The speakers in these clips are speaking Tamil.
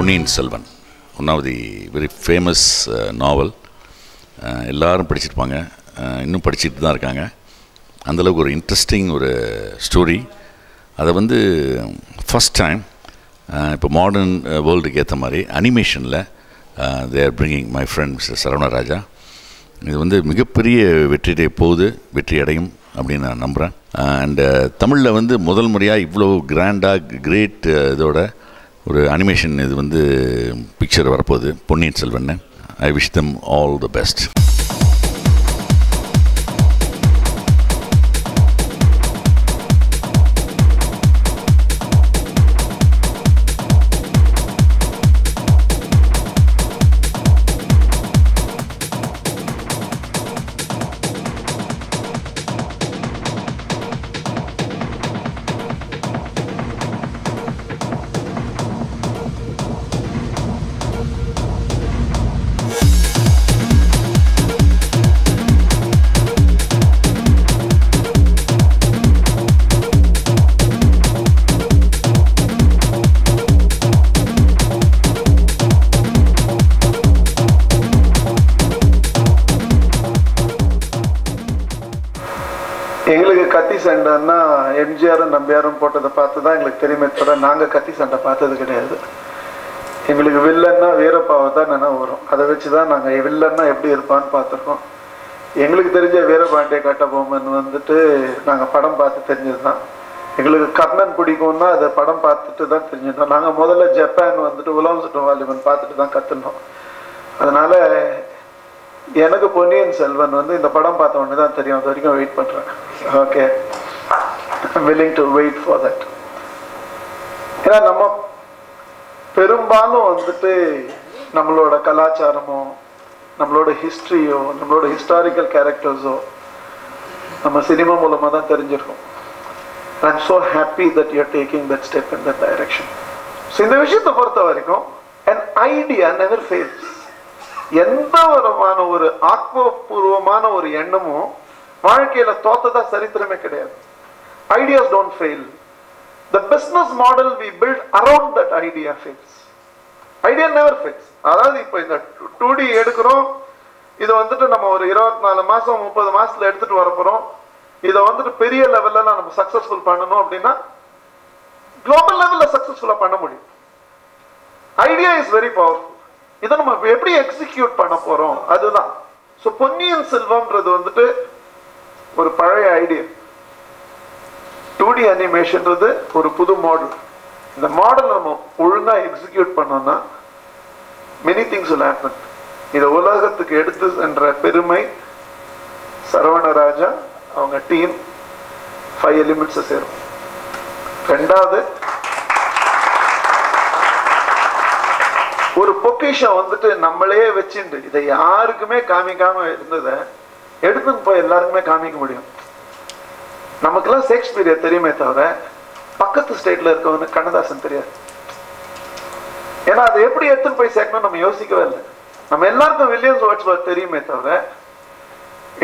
Ponniyin Selvan, one of the very famous novel. எல்லோரும் படிச்சிருப்பாங்க, இன்னும் படிச்சுட்டு தான் இருக்காங்க. அந்தளவுக்கு ஒரு இன்ட்ரெஸ்டிங் ஒரு ஸ்டோரி. அதை வந்து ஃபஸ்ட் டைம் இப்போ மாடர்ன் வேர்ல்டுக்கு ஏற்ற மாதிரி அனிமேஷனில் they are bringing my friend mister Saravana Raja. இது வந்து மிகப்பெரிய வெற்றியை போகுது, வெற்றி அடையும் அப்படின்னு நான் நம்புகிறேன். அண்டு தமிழில் வந்து முதல் முறையாக இவ்வளோ கிராண்டாக கிரேட் இதோட ஒரு அனிமேஷன் இது வந்து பிக்சர் வரப்போகுது Ponniyin Selvan. I wish them all the best. எங்களுக்கு கத்தி சண்டைன்னா எம்ஜிஆரும் நம்பியாரும் போட்டதை பார்த்து தான் எங்களுக்கு தெரியுமே தவிர நாங்கள் கத்தி சண்டை பார்த்தது கிடையாது. எங்களுக்கு வில்லன்னா வீரப்பாவை தான் நினைவு வரும். அதை வச்சு தான் நாங்கள் வில்லன்னா எப்படி இருப்பான்னு பார்த்துருக்கோம். எங்களுக்கு தெரிஞ்ச வீரபாண்டிய கட்டபொம்மன் வந்துட்டு நாங்கள் படம் பார்த்து தெரிஞ்சது தான். எங்களுக்கு கர்ணன் பிடிக்கும்னா அதை படம் பார்த்துட்டு தான் தெரிஞ்சிருந்தோம். நாங்கள் முதல்ல ஜப்பான் வந்துட்டு உலகம் சுற்றும் வாலிபன் பார்த்துட்டு தான் கற்றுனோம். அதனால் எனக்கு பொன்னியின் செல்வன் வந்து இந்த படம் பார்த்த உடனே தான் தெரியும். அது வரைக்கும் வெயிட் பண்ணுறேன். Okay, I'm willing to wait for that. ஏன்னா நம்ம பெரும்பாலும் வந்துட்டு நம்மளோட கலாச்சாரமோ நம்மளோட ஹிஸ்ட்ரியோ நம்மளோட ஹிஸ்டாரிக்கல் கேரக்டர்ஸோ நம்ம சினிமா மூலமாக தான் தெரிஞ்சிருக்கோம். I'm so happy that you're taking that step in that direction. So இந்த விஷயத்தை பொறுத்த வரைக்கும் an idea never fails. எந்த விதமான ஒரு ஆக்கப்பூர்வமான ஒரு எண்ணமும் வாழ்க்கையில தோத்ததா சரித்திரமே கிடையாது. Ideas don't fail. The business model we build around that idea fails. Idea never fails. அதாவது இப்போ இந்த 2D எடுக்கிறோம், இதை வந்துட்டு நம்ம ஒரு 24 மாசம் 30 மாசத்துல எடுத்துட்டு வரப்போறோம். இதை வந்துட்டு பெரிய லெவல்ல நம்ம சக்சஸ்ஃபுல் பண்ணணும் அப்படின்னா குளோபல் லெவல்ல சக்சஸ்ஃபுல்லா பண்ண முடியும். Idea is very powerful. இதை நம்ம எப்படி எக்ஸிக்யூட் பண்ண போறோம் அதுதான். ஸோ பொன்னியின் செல்வம்ன்றது வந்துட்டு ஒரு பழைய ஐடியா. 2D அனிமேஷன்றது ஒரு புது மாடல். இந்த மாடல் நம்ம ஒழுங்கா எக்ஸிக்யூட் பண்ணோம்னா many things will happen. இதை உலகத்துக்கு எடுத்து சென்ற பெருமை சரவணராஜா அவங்க டீம் 5 எலிமெண்ட்ஸ் சேரும். ரெண்டாவது, ஒரு பொக்கிஷம் வந்துட்டு நம்மளே வச்சுட்டு இதை யாருக்குமே காமிக்காம இருந்ததை எடுத்துன்னு போய் எல்லாருக்குமே காமிக்க முடியும். நமக்கெல்லாம் ஷேக்ஸ்பியர் தெரியுமே தவிர பக்கத்து ஸ்டேட்ல இருக்கவனுக்கு கண்ணதாசன் தெரியாது. ஏன்னா அதை எப்படி எடுத்துன்னு போய் சேர்க்கணும் நம்ம யோசிக்கவே இல்லை. நம்ம எல்லாருக்கும் வில்லியம்ஸ் வேர்ட்ஸ்வொர்த் தெரியுமே தவிர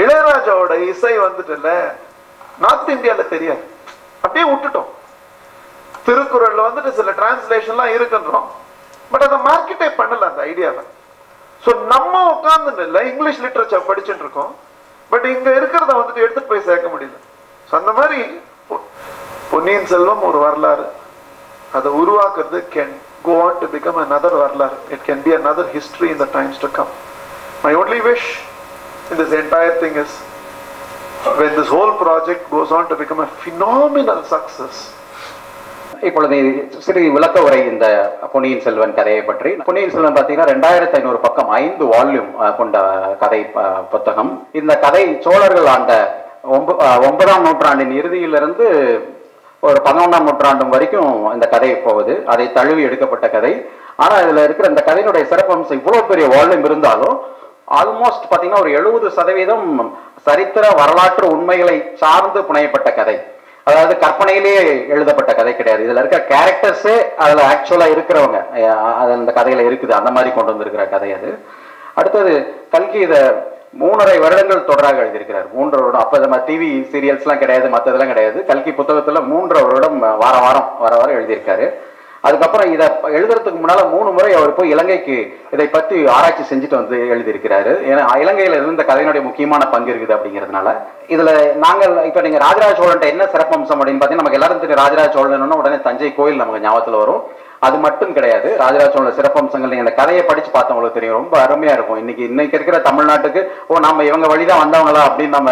இளையராஜாவோட இசை வந்துட்டு இல்ல நார்த் இந்தியால தெரியாது. அப்படியே விட்டுட்டோம். திருக்குறள்ல வந்துட்டு சில டிரான்ஸ்லேஷன்லாம் இருக்குன்றோம், பட் அதை மார்க்கெட்டே பண்ணல அந்த ஐடியாவை. ஸோ நம்ம உட்கார்ந்து இல்லை இங்கிலீஷ் லிட்ரேச்சர் படிச்சுட்டு இருக்கோம், பட் இங்க இருக்கிறத வந்துட்டு எடுத்துட்டு போய் சேர்க்க முடியல. ஸோ அந்த மாதிரி பொன்னியின் செல்வம் ஒரு வரலாறு. அதை உருவாக்குறது can go on to become another வரலாறு. It can be another history in the times to come. My only wish in this entire thing is when this whole project goes on to become a phenomenal success. இப்பொழுது சிறு விளக்க உரை இந்த பொன்னியின் செல்வன் கதையை பற்றி. பொன்னியின் செல்வன் பார்த்தீங்கன்னா 2500 பக்கம் 5 வால்யூம் கொண்ட கதை புத்தகம். இந்த கதை சோழர்கள் ஆண்ட 9ஆம் நூற்றாண்டின் இறுதியிலிருந்து ஒரு 11ஆம் நூற்றாண்டு வரைக்கும் இந்த கதை போகுது. அதை தழுவி எடுக்கப்பட்ட கதை. ஆனால் இதில் இருக்கிற இந்த கதையினுடைய சிறப்பம்சம் இவ்வளோ பெரிய வால்யூம் இருந்தாலும் ஆல்மோஸ்ட் பார்த்தீங்கன்னா ஒரு 70% சரித்திர வரலாற்று உண்மைகளை சார்ந்து புனையப்பட்ட கதை. அதாவது கற்பனையிலேயே எழுதப்பட்ட கதை கிடையாது. இதுல இருக்க கேரக்டர்ஸே அதுல ஆக்சுவலா இருக்கிறவங்க அது அந்த கதையில இருக்குது. அந்த மாதிரி கொண்டு வந்திருக்கிற கதை அது. அடுத்தது கல்கி இதை 3.5 வருடங்கள் தொடராக எழுதியிருக்கிறார். 3 வருடம். அப்ப நம்ம டிவி சீரியல்ஸ்லாம் கிடையாது, மற்றதெல்லாம் கிடையாது. கல்கி புத்தகத்துல 3 வருடம் வாரம் எழுதியிருக்காரு. அதுக்கப்புறம் இதை எழுதுறதுக்கு முன்னால 3 முறை அவர் போய் இலங்கைக்கு இதை பற்றி ஆராய்ச்சி செஞ்சுட்டு வந்து எழுதியிருக்கிறாரு. ஏன்னா இலங்கையில இருந்து கதையினுடைய முக்கியமான பங்கு இருக்குது அப்படிங்கிறதுனால. இதுல நாங்கள் இப்ப நீங்க ராஜராஜ சோழன் என்ன சிறப்பம்சம் அப்படின்னு பார்த்தீங்கன்னா, நமக்கு எல்லாரும் தெரியும் ராஜராஜ சோழன் உடனே தஞ்சை கோயில் நமக்கு ஞாபகத்தில் வரும். அது மட்டும் கிடையாது. ராஜராஜ சோழன் சிறப்பம்சங்கள் நீங்க அந்த கதையை படிச்சு பார்த்தவங்களுக்கு தெரியும், ரொம்ப அருமையா இருக்கும். இன்னைக்கு இருக்கிற தமிழ்நாட்டுக்கு நம்ம இவங்க வழிதான் வந்தவங்களா அப்படின்னு நம்ம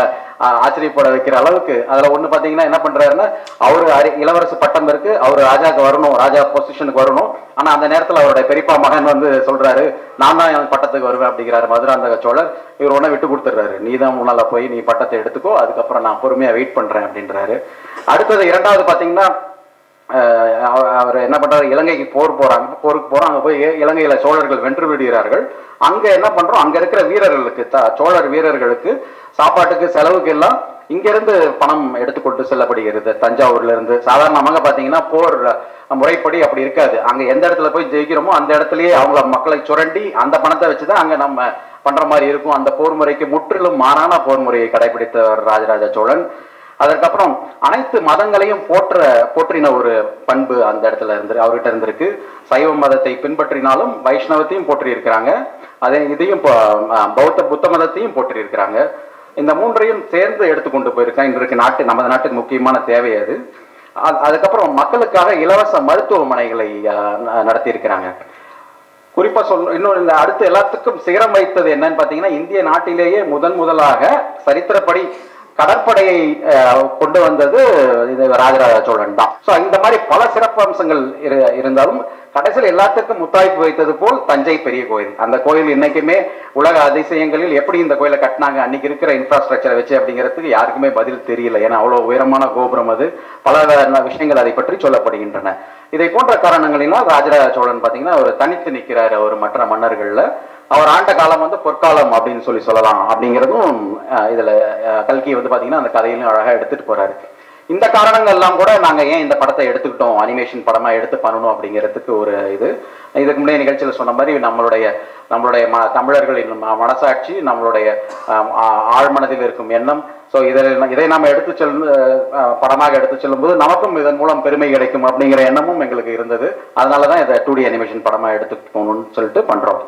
ஆச்சரியப்பட வைக்கிற அளவுக்கு அதுல ஒண்ணு பாத்தீங்கன்னா என்ன பண்றாருன்னா, அவரு இளவரசு பட்டம் இருக்கு, அவரு ராஜாக்கு வரணும், ராஜா பொசிஷனுக்கு வரணும். ஆனா அந்த நேரத்துல அவருடைய பெரியப்பா மகன் வந்து சொல்றாரு, நான் தான் என் பட்டத்துக்கு வருவேன் அப்படிங்கிறாரு மதுராந்தக சோழர். இவர் ஒண்ணு விட்டு கொடுத்துறாரு, நீ தான் முன்னால போய் நீ பட்டத்தை எடுத்துக்கோ, அதுக்கப்புறம் நான் பொறுமையா வெயிட் பண்றேன் அப்படின்றாரு. அடுத்தது இரண்டாவது பாத்தீங்கன்னா, அவர் என்ன பண்றாரு, இலங்கைக்கு போருக்கு போறாங்க. அங்க போய் இலங்கையில சோழர்கள் வென்று விடுகிறார்கள். அங்க என்ன பண்றோம், அங்க இருக்கிற வீரர்களுக்கு சோழர் வீரர்களுக்கு சாப்பாட்டுக்கு செலவுக்கு எல்லாம் இங்க இருந்து பணம் எடுத்துக்கொண்டு செல்லப்படுகிறது. தஞ்சாவூர்ல இருந்து சாதாரணமாக பாத்தீங்கன்னா போர் முறைப்படி அப்படி இருக்காது. அங்க எந்த இடத்துல போய் ஜெயிக்கிறோமோ அந்த இடத்துலயே அவங்கள மக்களை சுரண்டி அந்த பணத்தை வச்சுதான் அங்க நம்ம பண்ற மாதிரி இருக்கும். அந்த போர் முறைக்கு முற்றிலும் மாறான போர் முறையை கடைபிடித்தவர் ராஜராஜ சோழன். அதற்கப்புறம் அனைத்து மதங்களையும் போற்றின ஒரு பண்பு அந்த இடத்துல அவர்கிட்ட இருந்திருக்கு. சைவ மதத்தை பின்பற்றினாலும் வைஷ்ணவத்தையும் போற்றி இருக்கிறாங்க, இதையும் புத்த மதத்தையும் போற்றி இருக்கிறாங்க. இந்த மூன்றையும் சேர்ந்து எடுத்துக்கொண்டு போயிருக்காங்க. இன்றைக்கு நமது நாட்டுக்கு முக்கியமான தேவை அது. அதுக்கப்புறம் மக்களுக்காக இலவச மருத்துவமனைகளை நடத்தி இருக்கிறாங்க. குறிப்பா இன்னொரு இந்த அடுத்து எல்லாத்துக்கும் சிகரம் வைத்தது என்னன்னு பாத்தீங்கன்னா, இந்திய நாட்டிலேயே முதலாக சரித்திரப்படி கடற்படையை கொண்டு வந்தது ராஜராஜ சோழன் தான். இந்த மாதிரி பல சிறப்பு அம்சங்கள் இருந்தாலும் கடைசியில் எல்லாத்துக்கும் முத்தாய்ப்பு வைத்தது போல் தஞ்சை பெரிய கோயில். அந்த கோயில் இன்னைக்குமே உலக அதிசயங்களில் எப்படி இந்த கோயிலை கட்டினாங்க அன்னைக்கு இருக்கிற இன்ஃப்ராஸ்ட்ரக்சரை வச்சு அப்படிங்கிறதுக்கு யாருக்குமே பதில் தெரியல. ஏன்னா அவ்வளவு உயரமான கோபுரம் அது. பல விஷயங்கள் அதை பற்றி சொல்லப்படுகின்றன. இதை போன்ற காரணங்களினால் ராஜராஜ சோழன் பாத்தீங்கன்னா ஒரு தனித்து நிற்கிறார். அவர் மற்ற மன்னர்கள்ல அவர் ஆண்ட காலம் வந்து பொற்காலம் அப்படின்னு சொல்லலாம். அப்படிங்கிறதும் இதுல கல்கி வந்து பாத்தீங்கன்னா அந்த கதையிலும் அழகா எடுத்துட்டு போறாரு. இந்த காரணங்கள் எல்லாம் கூட நாங்க ஏன் இந்த படத்தை எடுத்துக்கிட்டோம், அனிமேஷன் படமா எடுத்து பண்ணணும் அப்படிங்கிறதுக்கு ஒரு இதுக்கு முன்னாடி நிகழ்ச்சியில் சொன்ன மாதிரி நம்மளுடைய தமிழர்களின் மனசாட்சி, நம்மளுடைய ஆழ்மனதில் இருக்கும் எண்ணம், இதை நாம படமாக எடுத்து செல்லும் போது நமக்கும் இதன் மூலம் பெருமை கிடைக்கும் அப்படிங்கிற எண்ணமும் எங்களுக்கு இருந்தது. அதனாலதான் இதை 2D அனிமேஷன் படமா எடுத்துட்டு போகணும்னு சொல்லிட்டு பண்றோம்.